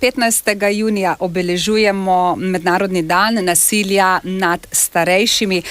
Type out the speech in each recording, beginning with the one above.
15. junija obeležujemo Mednarodni dan nasilja nad starejšimi.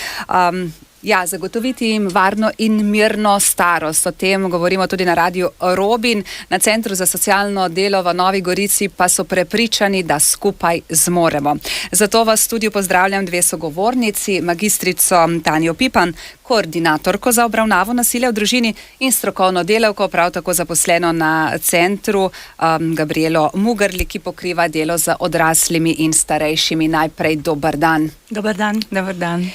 Zagotoviti jim varno in mirno starost. O tem govorimo tudi na Radiu Robin. Na Centru za socialno delo v Novi Gorici pa so prepričani, da skupaj zmoremo. Zato vas v studiu pozdravljam dve sogovornici, magistrico Tanjo Pipan, koordinatorko za obravnavo nasilja v družini in strokovno delavko, prav tako zaposleno na centru, Gabrielo Mugerli, ki pokriva delo z odraslimi in starejšimi. Najprej dober dan. Dober dan. Dober dan.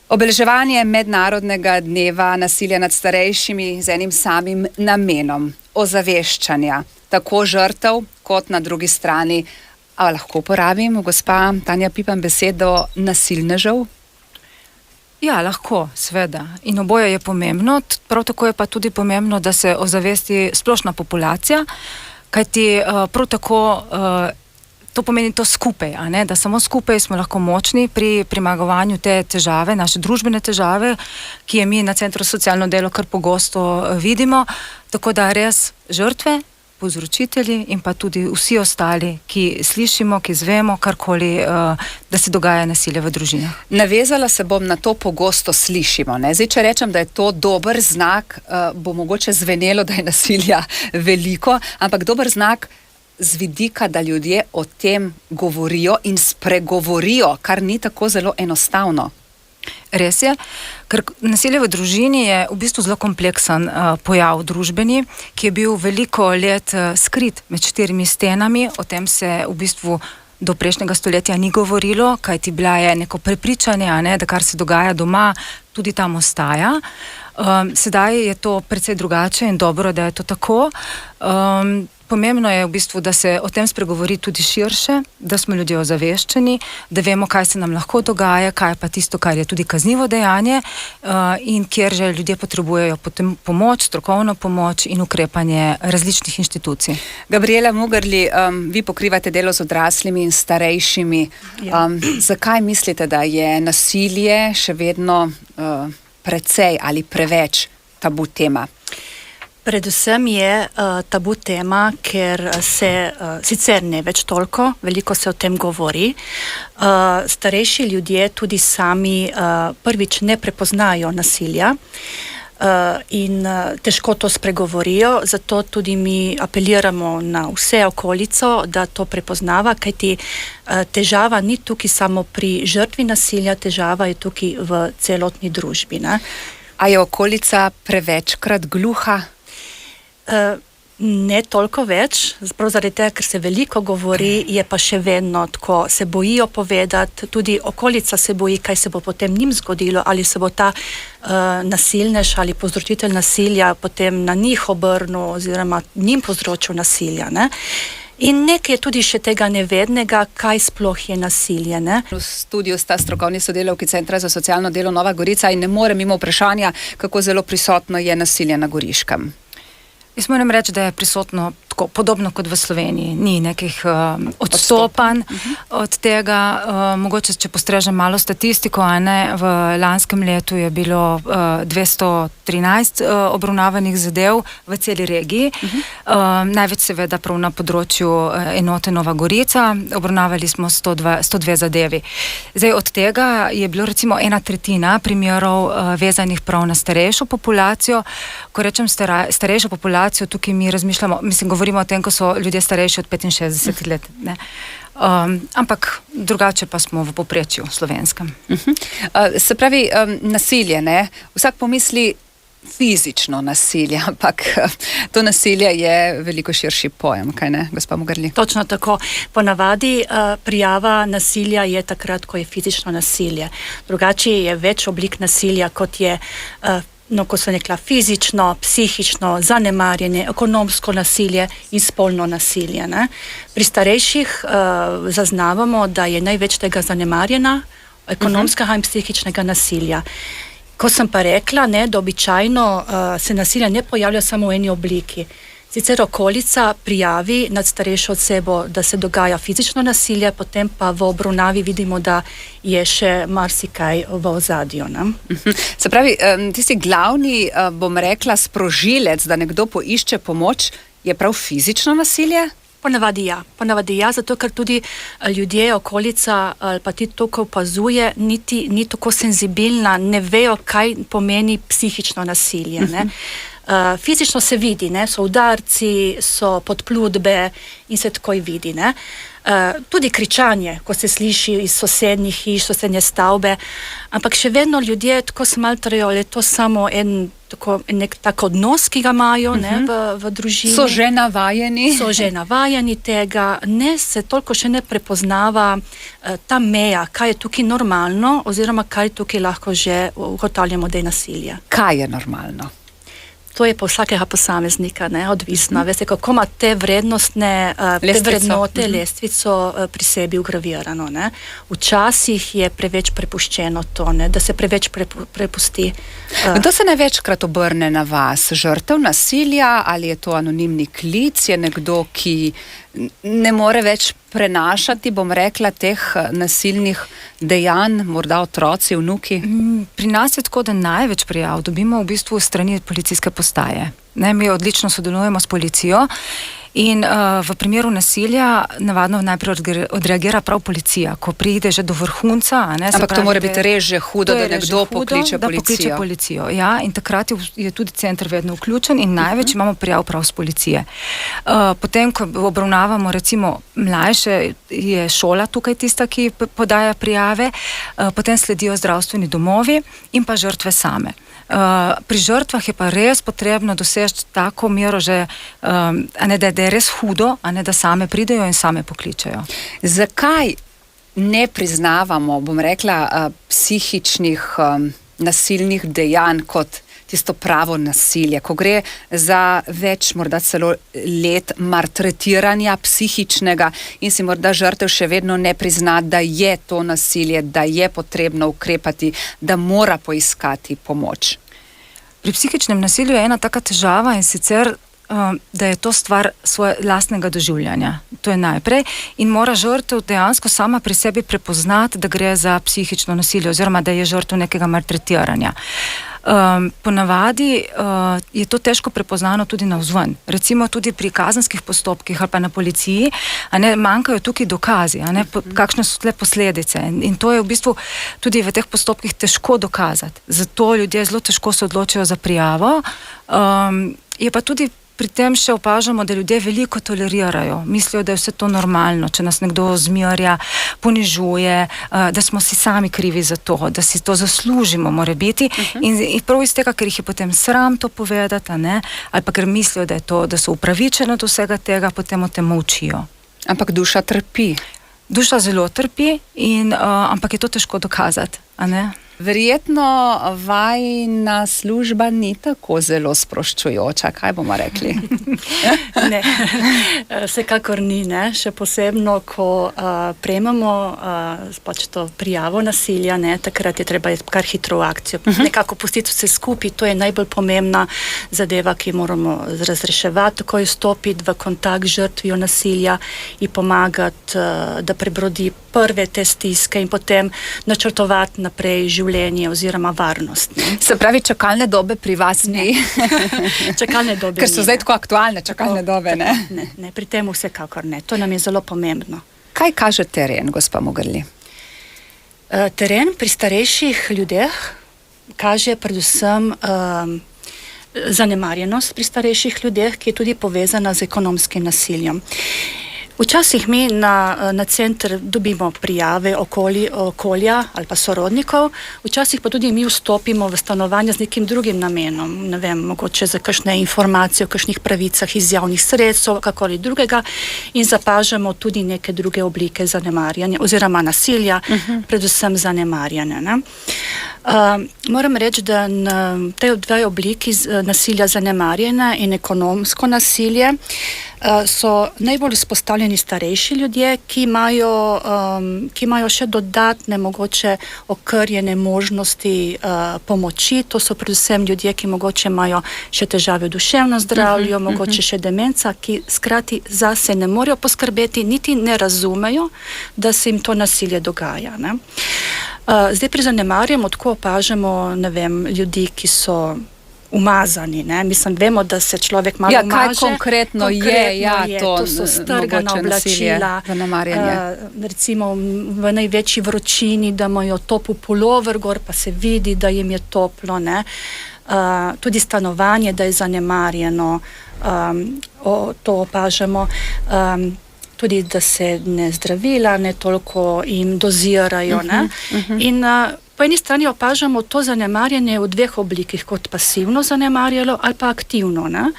Obeleževanje Mednarodnega dneva nasilja nad starejšimi z enim samim namenom ozaveščanja, tako žrtev kot na drugi strani. A lahko uporabim, gospa Tanja Pipan, besedo nasilnežev? Ja, lahko, seveda. In oboje je pomembno, prav tako je pa tudi pomembno, da se ozavesti splošna populacija, kajti prav tako to pomeni to skupaj, da samo skupaj smo lahko močni pri premagovanju te težave, naše družbene težave, ki je mi na Centru za socialno delo kar pogosto vidimo. Tako da res žrtve, povzročitelji in pa tudi vsi ostali, ki slišimo, ki zvemo karkoli, da se dogaja nasilje v družinah. Navezala se bom na to pogosto slišimo. Zdaj, če rečem, da je to dober znak, bo mogoče zvenelo, da je nasilja veliko, ampak dober znak z vidika, da ljudje o tem govorijo in spregovorijo, kar ni tako zelo enostavno. Res je, ker nasilje v družini je v bistvu zelo kompleksen pojav družbeni, ki je bil veliko let skrit med štirimi stenami. O tem se v bistvu do prejšnjega stoletja ni govorilo, kajti bila je neko prepričanje, da kar se dogaja doma, tudi tam ostaja. Sedaj je to precej drugače in dobro, da je to tako. Pomembno je v bistvu, da se o tem spregovori tudi širše, da smo ljudje ozaveščeni, da vemo, kaj se nam lahko dogaja, kaj pa tisto, kar je tudi kaznivo dejanje in kjer že ljudje potrebujejo potem pomoč, strokovno pomoč in ukrepanje različnih inštitucij. Gabriela Mugerli, vi pokrivate delo z odraslimi in starejšimi. Ja. Zakaj mislite, da je nasilje še vedno precej ali preveč tabu tema? Predvsem je tabu tema, ker se sicer ne več toliko, veliko se o tem govori. Starejši ljudje tudi sami prvič ne prepoznajo nasilja in težko to spregovorijo, zato tudi mi apeliramo na vse okolico, da to prepoznava, kajti težava ni tukaj samo pri žrtvi nasilja, težava je tukaj v celotni družbi. Ne? A je okolica prevečkrat gluha? Ne toliko več, prav zaradi tega, ker se veliko govori, je pa še vedno tako, se bojijo povedati, tudi okolica se boji, kaj se bo potem njim zgodilo, ali se bo ta nasilnež ali povzročitelj nasilja potem na njih obrnil oziroma njim povzročil nasilja. Ne? In nekaj je tudi še tega nevednega, kaj sploh je nasilje. Ne? V studiu sta strokovni sodelavki Centra za socialno delo Nova Gorica in ne morem mimo vprašanja, kako zelo prisotno je nasilje na Goriškem. Jaz moram reči, da je prisotno tako podobno kot v Sloveniji. Ni nekih odstopanj od tega. Mogoče, če postrežem malo statistiko, v lanskem letu je bilo 213 obravnavanih zadev v celi regiji. Največ seveda prav na področju enote Nova Gorica. Obravnavali smo 102 zadevi. Zdaj, od tega je bilo recimo 1/3 primerov vezanih prav na starejšo populacijo. Ko rečem starejšo populacijo, tukaj mi razmišljamo, govorimo o tem, ko so ljudje starejši od 65 let. Ne? Ampak drugače pa smo v povprečju slovenskem. Se pravi, nasilje, ne? Vsak pomisli fizično nasilje, ampak to nasilje je veliko širši pojem, kaj ne, gospa Mugerli? Točno tako. Ponavadi prijava nasilja je takrat, ko je fizično nasilje. Drugače je več oblik nasilja, kot je kot sem rekla, fizično, psihično, zanemarjanje, ekonomsko nasilje in spolno nasilje. Ne? Pri starejših zaznavamo, da je največ tega zanemarjena, ekonomskega in psihičnega nasilja. Ko sem pa rekla, da običajno se nasilje ne pojavlja samo v eni obliki. Sicer okolica prijavi nad starejšo osebo, da se dogaja fizično nasilje, potem pa v obravnavi vidimo, da je še marsikaj v ozadju. Se pravi, tisti glavni, bom rekla, sprožilec, da nekdo poišče pomoč, je prav fizično nasilje? Ponavadi ja, zato ker tudi ljudje, okolica ali pa ti to, ko opazuje, ni tako senzibilna, ne vejo, kaj pomeni psihično nasilje. Ne? Fizično se vidi, ne? So udarci, so podplutbe in se takoj vidi. Ne? Tudi kričanje, ko se sliši iz sosednjih hiš, sosednje stavbe, ampak še vedno ljudje tako smatrajo, ali je to samo nek tak odnos, ki ga imajo v družini. So že navajeni tega, se toliko še ne prepoznava ta meja, kaj je tukaj normalno oziroma kaj tukaj lahko že ugotavljamo, da je nasilje. Kaj je normalno? To je pa vsakega posameznika, odvisno. Veste, kako ima te vrednostne lestvico pri sebi ugravirano. Ne? Včasih je preveč prepuščeno to, da se preveč prepusti. Kdo se največkrat obrne na vas? Žrtev nasilja ali je to anonimni klic? Je nekdo, ki ne more več prenašati, bom rekla, teh nasilnih dejanj, morda otroci, vnuki? Pri nas je tako, da največ prijav dobimo v bistvu strani policijske postaje. Mi odlično sodelujemo s policijo in v primeru nasilja navadno najprej odreagira prav policija, ko pride že do vrhunca. Ampak to mora biti res že hudo, da nekdo pokliče policijo. Ja, in takrat je tudi center vedno vključen in največ imamo prijav prav z policije. Potem, ko obravnavamo recimo mlajše, je šola tukaj tista, ki podaja prijave, potem sledijo zdravstveni domovi in pa žrtve same. Pri žrtvah je pa res potrebno doseči tako mero že, da je res hudo, da same pridejo in same pokličejo. Zakaj ne priznavamo, bom rekla, psihičnih nasilnih dejanj kot tisto pravo nasilje, ko gre za več, morda celo let maltretiranja psihičnega in si morda žrtev še vedno ne prizna, da je to nasilje, da je potrebno ukrepati, da mora poiskati pomoč? Pri psihičnem nasilju je ena taka težava in sicer, da je to stvar svoje lastnega doživljanja. To je najprej in mora žrtev dejansko sama pri sebi prepoznati, da gre za psihično nasilje oziroma da je žrtev nekega maltretiranja. Ponavadi je to težko prepoznano tudi navzven. Recimo tudi pri kazenskih postopkih ali pa na policiji, manjkajo tukaj dokazi, kakšne so tle posledice. In to je v bistvu tudi v teh postopkih težko dokazati. Zato ljudje zelo težko se odločijo za prijavo. Je pa tudi pri tem še opažamo, da ljudje veliko tolerirajo. Mislijo, da je vse to normalno, če nas nekdo zmerja, ponižuje, da smo si sami krivi za to, da si to zaslužimo, mora biti. In prav iz tega, ker jih je potem sram to povedati, ali pa ker mislijo, da je to, da so upravičeni do vsega tega, potem o tem molčijo. Ampak duša trpi. Duša zelo trpi, ampak je to težko dokazati, Verjetno vajina služba ni tako zelo sproščujoča, kaj bomo rekli? Ne, vsekakor ni, še posebno, ko prejmemo pač to prijavo nasilja, takrat je treba kar hitro v akcijo. Nekako pustiti vse skupaj, to je najbolj pomembna zadeva, ki moramo razreševati, tako je stopiti v kontakt z žrtvijo nasilja in pomagati, da prebrodi prve te stiske in potem načrtovati naprej življenje oziroma varnost. Se pravi, čakalne dobe pri vas ni? Čakalne dobe Ker so zdaj tako aktualne čakalne dobe, ne? Ne, pri tem vsekakor ne. To nam je zelo pomembno. Kaj kaže teren, gospa Mogrli? Teren pri starejših ljudeh kaže predvsem zanemarjenost pri starejših ljudeh, ki je tudi povezana z ekonomskim nasiljem. Včasih mi na center dobimo prijave okolja ali pa sorodnikov, včasih pa tudi mi vstopimo v stanovanje z nekim drugim namenom, ne vem, mogoče za kakšne informacije o kakšnih pravicah iz javnih sredstev, kakoli drugega in zapažamo tudi neke druge oblike zanemarjanja oziroma nasilja, predvsem zanemarjanja. Moram reči, da te dve obliki nasilja zanemarjanja in ekonomsko nasilje so najbolj izpostavljeni starejši ljudje, ki imajo še dodatne mogoče okrnjene možnosti pomoči. To so predvsem ljudje, ki mogoče imajo še težave v duševnem zdravju, mogoče še demenca, ki skrati zase ne morejo poskrbeti, niti ne razumejo, da se jim to nasilje dogaja. Zdaj pri zanemarjanju tako opažamo, ne vem, ljudi, ki so umazani, ne? Mislim, vemo, da se človek malo umaže. Kaj konkretno je to so strgana oblačila, recimo v največji vročini, da imajo topel pulover gor, pa se vidi, da jim je toplo, ne? Tudi stanovanje, da je zanemarjeno, to opažamo, tudi, da se ne zdravila, ne toliko jim dozirajo, ne? In po eni strani opažamo to zanemarjanje v dveh oblikih, kot pasivno zanemarjalo ali pa aktivno, ne?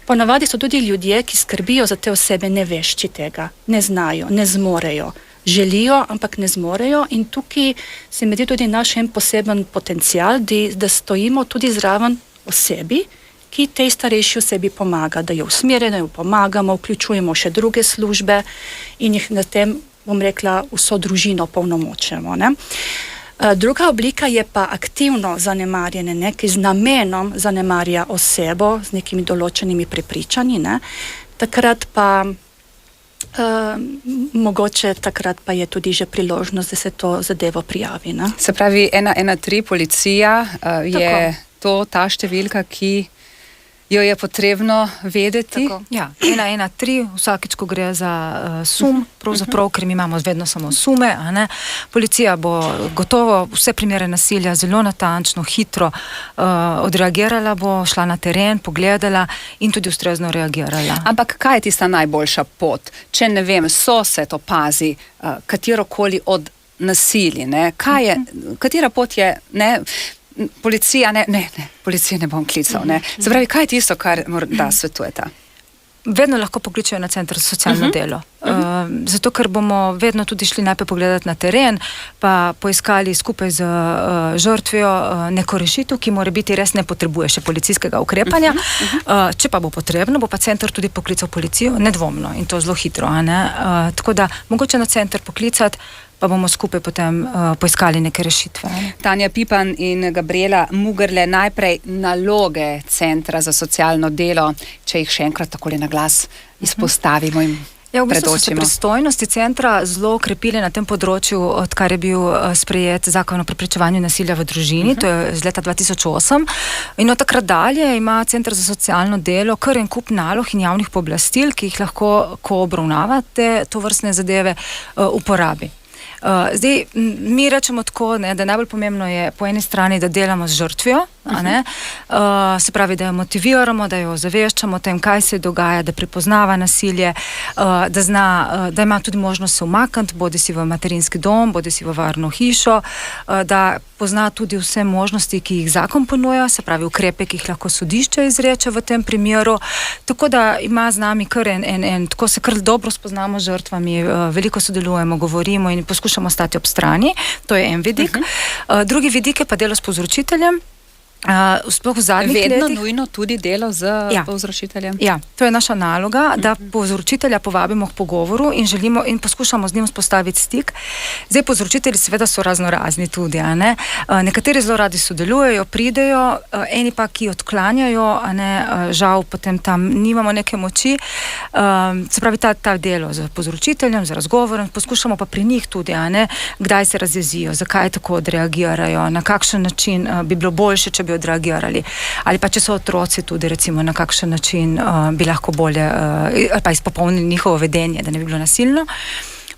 Ponavadi so tudi ljudje, ki skrbijo za te osebe, ne vešči tega, ne znajo, ne zmorejo. Želijo, ampak ne zmorejo, in tukaj se mi zdi tudi naš en poseben potencial, da stojimo tudi zraven osebi, ki tej starejši osebi pomaga, da jo usmerjeno, jo pomagamo, vključujemo še druge službe in jih na tem, bom rekla, vso družino polnomočimo, ne. Druga oblika je pa aktivno zanemarjanje, ne, ki z namenom zanemarja osebo z nekimi določenimi prepričanji, ne. Takrat pa mogoče takrat pa je tudi že priložnost, da se to zadevo prijavi, ne. Se pravi, 113 policija je to ta številka, ki jo je potrebno vedeti. Tako. Ja, 113, vsakič, ko gre za sum, pravzaprav, ker mi imamo vedno samo sume, a ne. Policija bo gotovo vse primere nasilja zelo natančno, hitro odreagirala, bo šla na teren, pogledala in tudi ustrezno reagirala. Ampak kaj je tista najboljša pot? Če ne vem, sosed opazi katerokoli od nasilij, ne? Katera pot je, ne? Policija, policije ne bom klical, ne. Se pravi, kaj je tisto, kar morda svetujete? Vedno lahko pokličajo na center za socialno delo. Zato, ker bomo vedno tudi šli najprej pogledati na teren, pa poiskali skupaj z žrtvijo neko rešitev, ki mora biti res ne potrebuje še policijskega ukrepanja. Če pa bo potrebno, bo pa center tudi poklical policijo, nedvomno, in to zelo hitro, a ne. Tako da, mogoče na center poklicati, pa bomo skupaj potem poiskali neke rešitve. Tanja Pipan in Gabriela Mugerle, najprej naloge Centra za socialno delo, če jih še enkrat takole na glas izpostavimo in Ja, v bistvu so se pristojnosti centra zelo okrepile na tem področju, odkar je bil sprejet zakon o preprečevanju nasilja v družini, to je z leta 2008. In od takrat dalje ima Center za socialno delo kar en kup nalog in javnih pooblastil, ki jih lahko, ko obravnavate tovrstne zadeve, uporabi. Zdaj, mi rečemo tako, ne, da najbolj pomembno je po eni strani, da delamo z žrtvijo, a ne, se pravi, da jo motiviramo, da jo ozaveščamo o tem, kaj se dogaja, da prepoznava nasilje, da zna, da ima tudi možnost se umakniti, bodi si v materinski dom, bodi si v varno hišo, da pozna tudi vse možnosti, ki jih zakon ponuja, se pravi ukrepe, ki jih lahko sodišče izreče v tem primeru, tako da ima z nami kar tako se kar dobro spoznamo z žrtvami, veliko sodelujemo, govorimo in poskušamo stati ob strani, to je en vidik. Drugi vidik je pa delo s povzročiteljem. Sploh v zadnjih letih. Vedno nujno tudi delo z povzročiteljem. Ja, to je naša naloga, da povzročitelja povabimo k pogovoru in želimo in poskušamo z njim vzpostaviti stik. Zdaj, povzročitelji seveda so raznorazni tudi, a ne. Nekateri zelo radi sodelujejo, pridejo, eni pa, ki odklanjajo, a ne, žal potem tam nimamo neke moči. Se pravi, ta delo z povzročiteljem, z razgovorom, poskušamo pa pri njih tudi, a ne, kdaj se razjezijo, zakaj tako odreagirajo, na kakšen način bi bilo boljše, če bi odreagirali. Ali pa če so otroci tudi, recimo, na kakšen način bi lahko bolje ali pa izpopolnili njihovo vedenje, da ne bi bilo nasilno.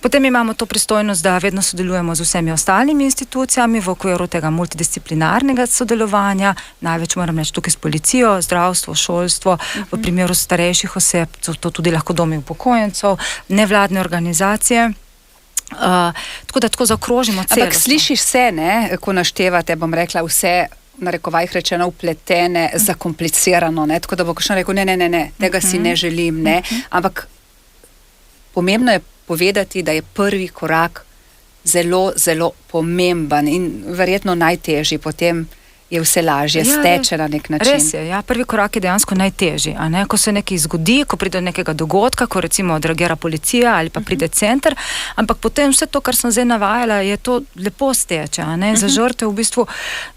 Potem imamo to pristojnost, da vedno sodelujemo z vsemi ostalimi institucijami v okviru tega multidisciplinarnega sodelovanja, največ moram reči tukaj s policijo, zdravstvo, šolstvo, v primeru starejših oseb, to tudi lahko domi upokojencev, nevladne organizacije. Tako da tako zaokrožimo celostno. Ampak slišiš se, ne, ko naštevate, bom rekla, vse narekovajih rečeno upletene, zakomplicirano, ne, tako da bo kakšno rekel, ne, tega si ne želim, ne, ampak pomembno je povedati, da je prvi korak zelo, zelo pomemben in verjetno najtežji, potem je vse lažje, steče na nek način. Res je, ja, prvi korak je dejansko najtežji, a ne, ko se nekaj zgodi, ko pride do nekega dogodka, ko recimo odreagira policija ali pa pride center, ampak potem vse to, kar sem zdaj navajala, je to lepo steče, a ne, za žrtev v bistvu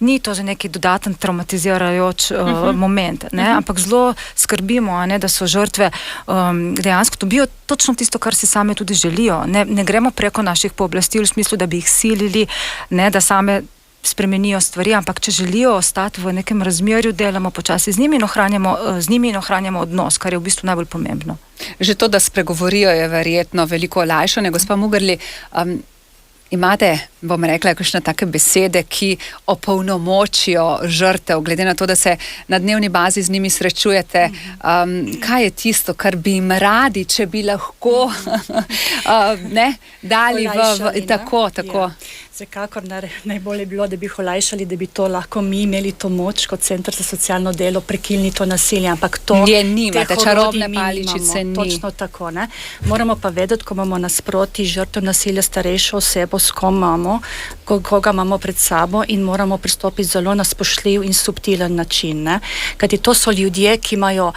ni to za neki dodaten traumatizirajoč moment, ne, ampak zelo skrbimo, a ne, da so žrtve dejansko dobijo točno tisto, kar si same tudi želijo, ne gremo preko naših pooblastil v smislu, da bi jih silili, ne, da same spremenijo stvari, ampak če želijo ostati v nekem razmerju, delamo počasi z njimi in ohranjamo odnos, kar je v bistvu najbolj pomembno. Že to, da spregovorijo, je verjetno veliko olajšanje. Gospa Mugerli, imate, bom rekla, kakšne take besede, ki opolnomočijo žrtev, glede na to, da se na dnevni bazi z njimi srečujete. Kaj je tisto, kar bi jim radi, če bi lahko dali v tako. Ja. Vsekakor najbolje bilo, da bi jih olajšali, da bi to lahko mi imeli to moč kot Center za socialno delo prekiniti to nasilje, ampak to nimate, čarobne paličice ni. Točno tako, ne. Moramo pa vedeti, ko imamo nasproti žrtev nasilja starejšo osebo, s kom imamo, koga imamo pred sabo in moramo pristopiti zelo na spoštljiv in subtilen način, ne. Kajti to so ljudje, ki imajo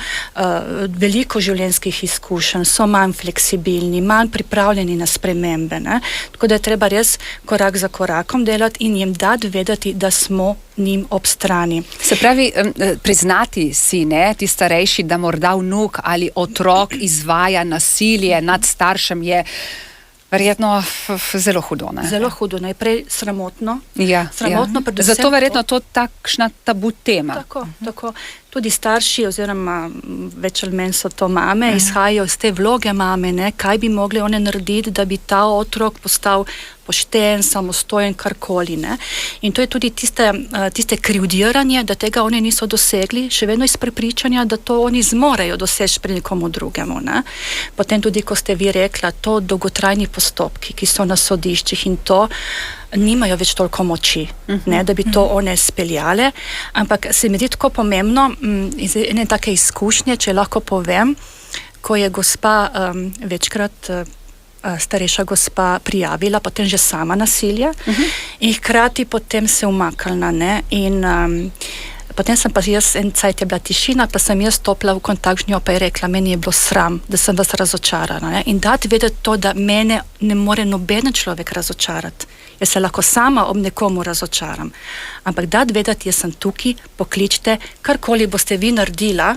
veliko življenjskih izkušenj, so manj fleksibilni, manj pripravljeni na spremembe, ne. Tako da je treba res korak za korakom delati in jim dati vedeti, da smo njim ob strani. Se pravi, priznati si, ti starejši, da morda vnuk ali otrok izvaja nasilje nad staršem, je verjetno zelo hudo, ne? Zelo hudo, najprej sramotno. Sramotno, predvsem. Zato verjetno to takšna tabu tema. Tako. Tudi starši, oziroma več ali manj so to mame, izhajajo iz te vloge mame, ne, kaj bi mogli one narediti, da bi ta otrok postal pošten, samostojen, karkoli, ne. In to je tudi tiste krivdiranje, da tega oni niso dosegli, še vedno iz prepričanja, da to oni zmorejo doseči pri nekomu drugemu, ne. Potem tudi, ko ste vi rekla, to dolgotrajni postopki, ki so na sodiščih in to nimajo več toliko moči, ne, da bi to one speljale, ampak se mi zdi tako pomembno, iz ene take izkušnje, če lahko povem, ko je gospa večkrat starejša gospa prijavila potem že sama nasilje in hkrati potem se umaknila, ne, in potem sem pa jaz, en cajt je bila tišina, pa sem jaz stopila v kontakt z njo, pa je rekla, meni je bilo sram, da sem vas razočarala, ne, in dati vedeti to, da mene ne more noben človek razočarati. Jaz se lahko sama ob nekomu razočaram, ampak dati vedeti, jaz sem tukaj, pokličite, karkoli boste vi naredila,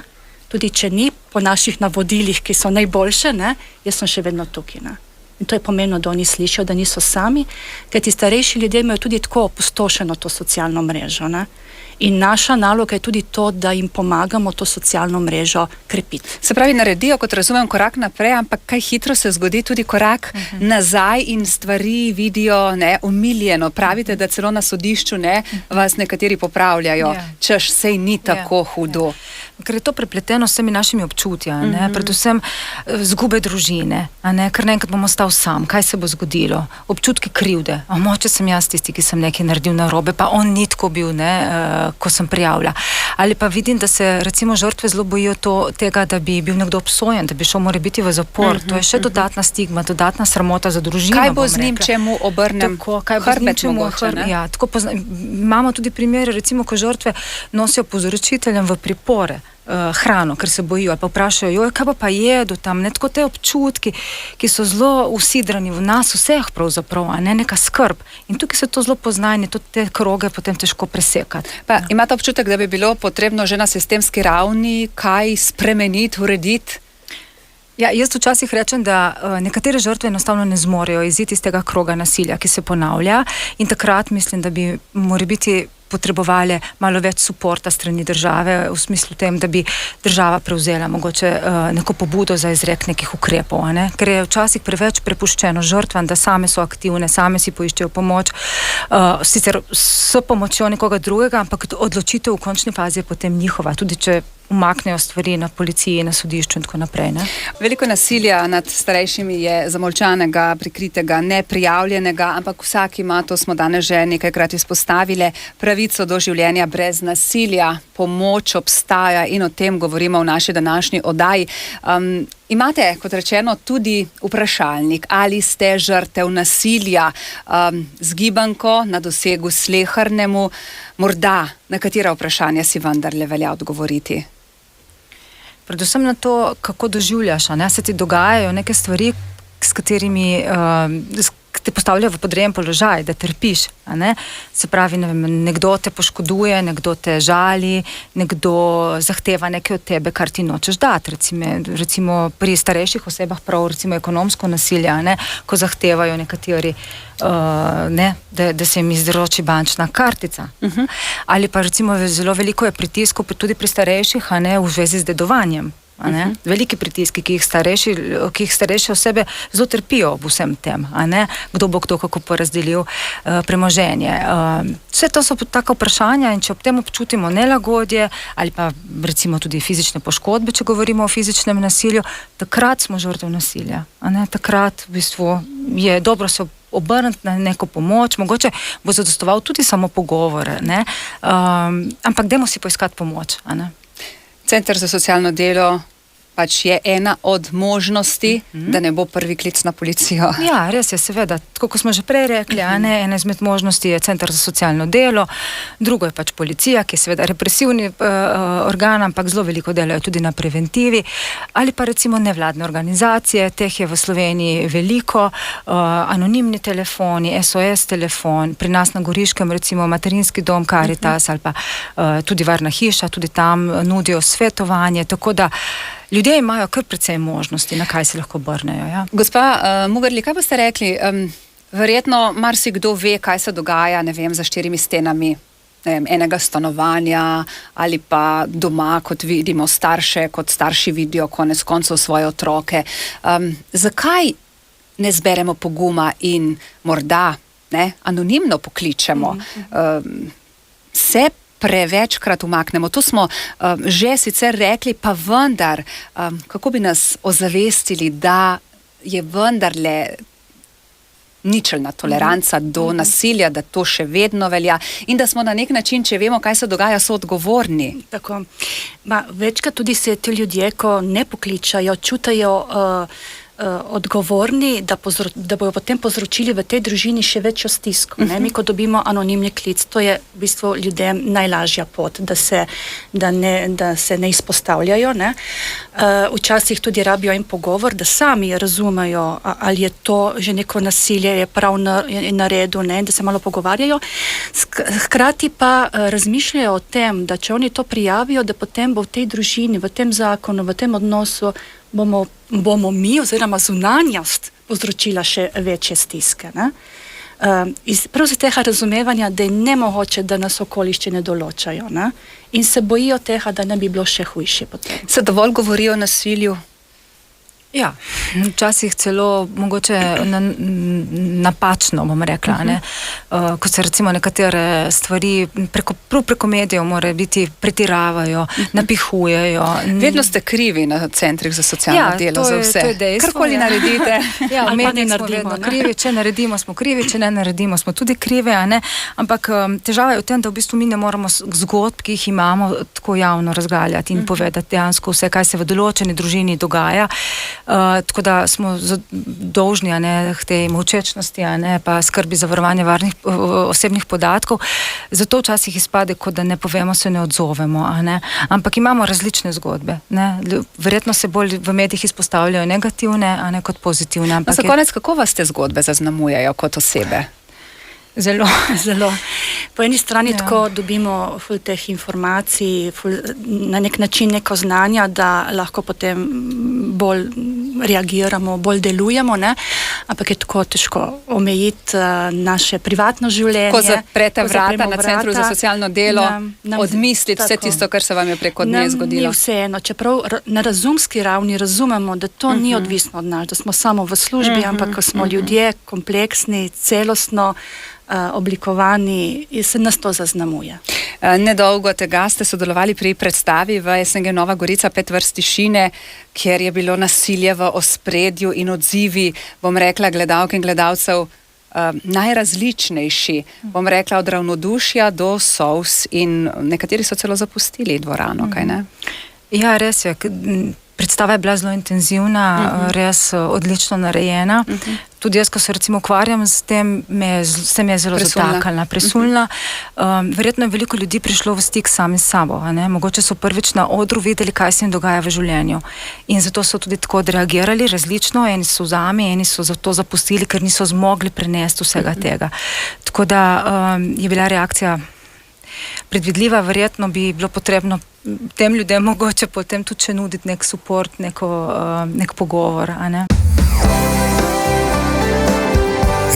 tudi če ni po naših navodilih, ki so najboljše, ne, jaz sem še vedno tukaj, ne. In to je pomembno, da oni slišijo, da niso sami, ker ti starejši ljudje imajo tudi tako opustošeno to socialno mrežo, ne. In naša naloga je tudi to, da jim pomagamo to socialno mrežo krepiti. Se pravi, naredijo, kot razumem, korak naprej, ampak kaj hitro se zgodi tudi korak nazaj in stvari vidijo umiljeno. Pravite, da celo na sodišču vas nekateri popravljajo, češ sej ni tako hudo. Ker je to prepleteno s vsemi našimi občutja, predvsem zgube družine, ker naenkrat bom ostal sam, kaj se bo zgodilo, občutki krivde, moče sem jaz tisti, ki sem nekaj naredil narobe, pa on ni tako bil, ko sem prijavila. Ali pa vidim, da se recimo žrtve zelo bojijo tega, da bi bil nekdo obsojen, da bi šel morebiti v zapor. To je še dodatna stigma, dodatna sramota za družino. Kaj bo z njim, če mu obrnem hrbet mogoče? Imamo tudi primere, recimo, ko žrtve nosijo povzročiteljem v pripore hrano, ker se bojijo, ali pa vprašajo, kaj pa jedo tam, tako te občutki, ki so zelo usidrani v nas vseh pravzaprav, neka skrb. In tukaj se to zelo pozna in je te kroge potem težko presekati. Pa imate občutek, da bi bilo potrebno že na sistemski ravni kaj spremeniti, urediti? Ja, jaz včasih rečem, da nekatere žrtve enostavno ne zmorejo iziti iz tega kroga nasilja, ki se ponavlja, in takrat mislim, da bi morebiti potrebovali malo več suporta strani države, v smislu tem, da bi država prevzela mogoče neko pobudo za izrek nekih ukrepov, ker je včasih preveč prepuščeno žrtvam, da same so aktivne, same si poiščejo pomoč, sicer s pomočjo nekoga drugega, ampak odločitev v končni fazi je potem njihova, tudi če umaknejo stvari na policiji, na sodišču in tako naprej. Veliko nasilja nad starejšimi je zamolčanega, prikritega, neprijavljenega, ampak vsak ima, to smo danes že nekajkrat izpostavili, pravico do življenja brez nasilja, pomoč obstaja in o tem govorimo v naši današnji oddaji. Imate, kot rečeno, tudi vprašalnik, ali ste žrtev nasilja, zgibanko na dosegu slehernemu, morda na katera vprašanja si vendarle velja odgovoriti? Predvsem na to, kako doživljaš, se ti dogajajo neke stvari, s te postavljajo v podrejen položaj, da trpiš, a ne? Se pravi, ne vem, nekdo te poškoduje, nekdo te žali, nekdo zahteva nekaj od tebe, kar ti nočeš dati. Recimo pri starejših osebah prav recimo ekonomsko nasilje, a ne? Ko zahtevajo nekateri, da se jim izroči bančna kartica. Ali pa recimo zelo veliko je pritiskov tudi pri starejših, a ne, v zvezi z dedovanjem. Veliki pritiski, ki jih starejše osebe zelo trpijo ob vsem tem, a ne? Kdo bo kdo kako porazdelil premoženje. Vse to so taka vprašanja in če ob tem občutimo nelagodje ali pa recimo tudi fizične poškodbe, če govorimo o fizičnem nasilju, takrat smo žrtev nasilja, a ne? Takrat v bistvu je dobro se obrniti na neko pomoč, mogoče bo zadostoval tudi samo pogovore, ne? Ampak dajmo si poiskati pomoč, a ne? Center za socialno delo pač je ena od možnosti, da ne bo prvi klic na policijo. Ja, res je, seveda. Tako kot smo že prej rekli, a ne, ena izmed možnosti je Center za socialno delo, drugo je pač policija, ki je seveda represivni organ, ampak zelo veliko delajo tudi na preventivi, ali pa recimo nevladne organizacije, teh je v Sloveniji veliko, anonimni telefoni, SOS telefon, pri nas na Goriškem recimo materinski dom Karitas ali pa tudi varna hiša, tudi tam nudijo svetovanje, tako da ljudje imajo kar precej možnosti, na kaj se lahko obrnejo. Ja. Gospa Mugerli, kaj boste rekli? Verjetno marsikdo ve, kaj se dogaja, ne vem, za 4 stenami, ne vem, enega stanovanja ali pa doma, kot vidimo starše, kot starši vidijo konec koncev svoje otroke. Zakaj ne zberemo poguma in morda anonimno pokličemo? Se prevečkrat umaknemo. To smo že sicer rekli, pa vendar, kako bi nas ozavestili, da je vendarle ničelna toleranca do nasilja, da to še vedno velja in da smo na nek način, če vemo, kaj se dogaja, so odgovorni. Tako. Večkrat tudi se ti ljudje, ko ne pokličajo, čutijo odgovorni, da bojo potem povzročili v tej družini še večjo stisko. Mi, ko dobimo anonimni klic, to je v bistvu ljudem najlažja pot, da se ne izpostavljajo. Ne? Včasih tudi rabijo en pogovor, da sami razumejo, ali je to že neko nasilje, je prav na redu, ne? Da se malo pogovarjajo. Hkrati pa razmišljajo o tem, da če oni to prijavijo, da potem bo v tej družini, v tem zakonu, v tem odnosu bomo mi oziroma zunanjost povzročila še večje stiske. Prav z tega razumevanja, da je nemogoče, da nas okoliščine določajo, ne? In se bojijo tega, da ne bi bilo še hujše potem. Se dovolj govori o nasilju? Ja, včasih celo mogoče napačno, bom rekla, ne? Ko se recimo nekatere stvari preko medijev mora biti, pretiravajo, napihujejo. Vedno ste krivi na centrih za socialno delo za vse. To je dejstvo. Karkoli naredite. Ja, v medijih smo vedno krivi, če naredimo, smo krivi, če ne naredimo, smo tudi krive, a ne? Ampak težava je v tem, da v bistvu mi ne moramo zgodb, ki jih imamo, tako javno razgaljati in povedati dejansko vse, kaj se v določeni družini dogaja. Tako da smo dolžni, a ne, k tej molčečnosti, a ne, pa skrbi za varovanje varnih osebnih podatkov. Zato včasih izpade, kot da ne povemo, se ne odzovemo, a ne. Ampak imamo različne zgodbe, ne. Verjetno se bolj v medijih izpostavljajo negativne, a ne kot pozitivne. Za konec, kako vas te zgodbe zaznamujejo kot osebe? Zelo. Po eni strani tako dobimo ful teh informacij, na nek način neko znanja, da lahko potem bolj reagiramo, bolj delujemo, ne? Ampak je tako težko omejiti naše privatno življenje. Ko zaprete vrata na Centru za socialno delo, odmisliti vse tisto, kar se vam je preko dne zgodilo. Ni vseeno, čeprav na razumski ravni razumemo, da to ni odvisno od nas, da smo samo v službi, ampak ko smo ljudje kompleksni, celostno oblikovani, se nas to zaznamuje. Nedolgo tega ste sodelovali pri predstavi v SNG Nova Gorica 5 vrst tišine, kjer je bilo nasilje v ospredju in odzivi, bom rekla, gledalk in gledalcev najrazličnejši, bom rekla, od ravnodušja do solz in nekateri so celo zapustili dvorano, kaj ne? Ja, res je. Predstava je bila zelo intenzivna, res odlično narejena. Tudi jaz, ko se recimo ukvarjam s tem, se mi je zelo zataknila, presuljna. Verjetno je veliko ljudi prišlo v stik sami s sabo. Mogoče so prvič na odru videli, kaj se jim dogaja v življenju. In zato so tudi tako odreagirali različno. Eni so zami, eni so zato zapustili, ker niso zmogli prenesti vsega tega. Tako da je bila reakcija predvidljiva, verjetno bi bilo potrebno tem ljudem mogoče potem tudi še nuditi nek support, nek pogovor.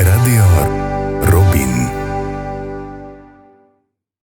Radio Robin.